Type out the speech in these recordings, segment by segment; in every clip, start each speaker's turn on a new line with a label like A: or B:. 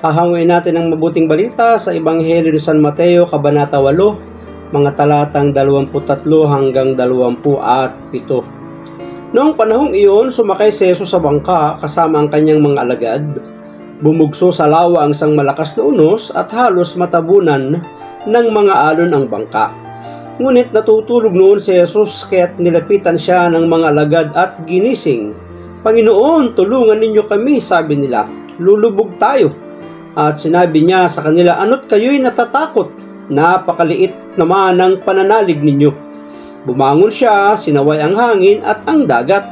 A: Hahanguin natin ang mabuting balita sa Ebanghelyo ni San Mateo, Kabanata 8, mga talatang 23 hanggang 27. Noong panahong iyon, sumakay si Jesus sa bangka kasama ang kanyang mga alagad. Bumugso sa lawa ang isang malakas na unos at halos matabunan ng mga alon ang bangka. Ngunit natutulog noon si Jesus kaya't nilapitan siya ng mga alagad at ginising. "Panginoon, tulungan ninyo kami," sabi nila. "Lulubog tayo." At sinabi niya sa kanila, "Ano't kayo'y natatakot? Napakaliit naman ang pananalig ninyo." Bumangon siya, sinaway ang hangin at ang dagat,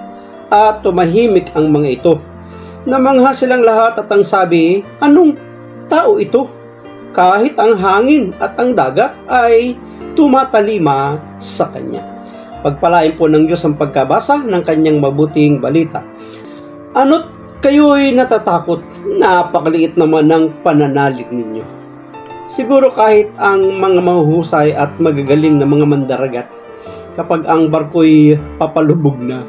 A: at tumahimik ang mga ito. Namangha silang lahat at ang sabi, "Anong tao ito? Kahit ang hangin at ang dagat ay tumatalima sa kanya." Pagpalain po ng Diyos ang pagkabasa ng kanyang mabuting balita. Ano't kayo'y natatakot? Napakaliit naman ng pananalig ninyo. Siguro kahit ang mga mahuhusay at magagaling na mga mandaragat, kapag ang barko'y papalubog na,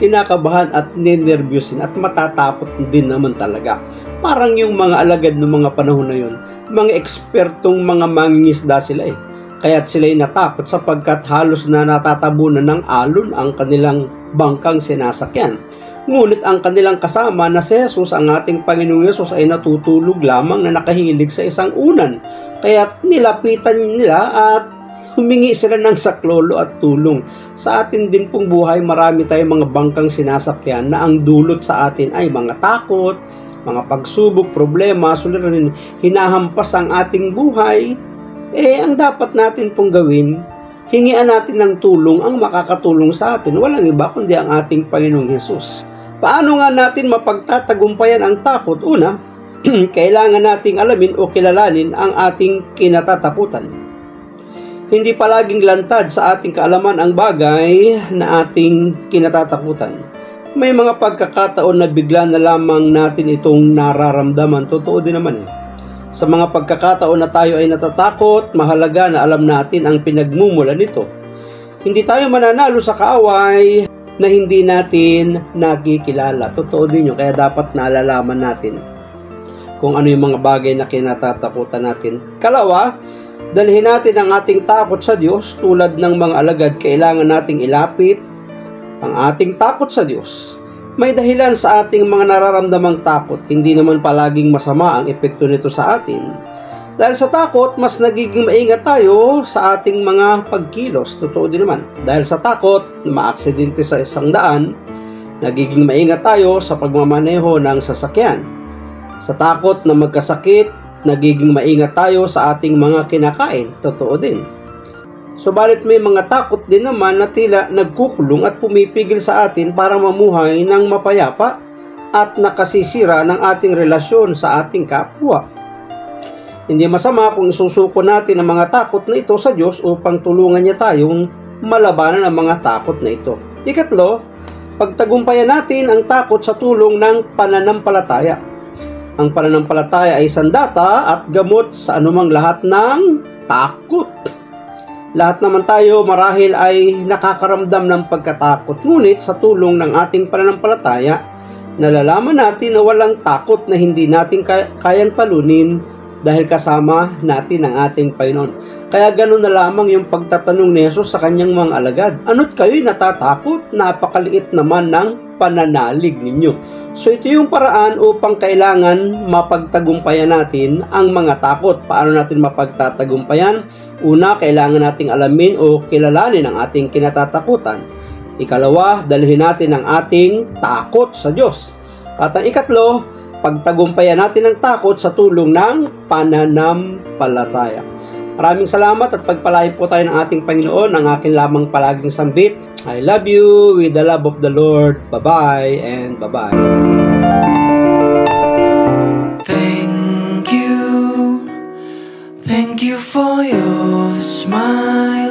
A: kinakabahan at ninervyusin at matatakot din naman talaga. Parang yung mga alagad ng mga panahon na yun, mga ekspertong mga mangingisda sila eh. Kaya't sila'y natakot sapagkat halos na natatabunan ng alon ang kanilang bangkang sinasakyan. Ngunit ang kanilang kasama na si Jesus, ang ating Panginoong Yesus, ay natutulog lamang na nakahilig sa isang unan. Kaya't nilapitan nila at humingi sila ng saklolo at tulong. Sa atin din pong buhay, marami tayong mga bangkang sinasakyan na ang dulot sa atin ay mga takot, mga pagsubok, problema, suliranin, hinahampas ang ating buhay. Ang dapat natin pong gawin, hingian natin ng tulong ang makakatulong sa atin. Walang iba kundi ang ating Panginoong Hesus. Paano nga natin mapagtatagumpayan ang takot? Una, kailangan nating alamin o kilalanin ang ating kinatatakutan. Hindi palaging lantad sa ating kaalaman ang bagay na ating kinatatakutan. May mga pagkakataon na bigla na lamang natin itong nararamdaman. Totoo din naman eh. Sa mga pagkakataon na tayo ay natatakot, mahalaga na alam natin ang pinagmumulan nito. Hindi tayo mananalo sa kaaway na hindi natin nakikilala. Totoo din yun, kaya dapat nalalaman natin kung ano yung mga bagay na kinatatakutan natin. Kalawa, dalhin natin ang ating takot sa Diyos. Tulad ng mga alagad, kailangan nating ilapit ang ating takot sa Diyos. May dahilan sa ating mga nararamdamang takot. Hindi naman palaging masama ang epekto nito sa atin. Dahil sa takot, mas nagiging maingat tayo sa ating mga pagkilos. Totoo din naman. Dahil sa takot na maaksidente sa isang daan, nagiging maingat tayo sa pagmamaneho ng sasakyan. Sa takot na magkasakit, nagiging maingat tayo sa ating mga kinakain. Totoo din. Subalit may mga takot din naman na tila nagkukulong at pumipigil sa atin para mamuhay ng mapayapa at nakasisira ng ating relasyon sa ating kapwa. Hindi masama kung isusuko natin ang mga takot na ito sa Diyos upang tulungan niya tayong malabanan ang mga takot na ito. Ikatlo, pagtagumpayan natin ang takot sa tulong ng pananampalataya. Ang pananampalataya ay sandata at gamot sa anumang lahat ng takot. Lahat naman tayo marahil ay nakakaramdam ng pagkatakot. Ngunit sa tulong ng ating pananampalataya, nalalaman natin na walang takot na hindi natin kayang talunin dahil kasama natin ang ating Panginoon. Kaya ganun na lamang yung pagtatanong ni Jesus sa kanyang mga alagad. Ano't kayo'y natatakot? Napakaliit naman ng pananalig ninyo. So ito yung paraan upang kailangan mapagtagumpayan natin ang mga takot. Paano natin mapagtatagumpayan? Una, kailangan nating alamin o kilalanin ang ating kinatatakutan. Ikalawa, dalhin natin ang ating takot sa Diyos. At ang ikatlo, pagtagumpayan natin ang takot sa tulong ng pananampalataya. Maraming salamat at pagpalain po tayo ng ating Panginoon. Ang akin lamang palaging sambit, I love you with the love of the Lord. Bye-bye and bye-bye.
B: Thank you for your smile.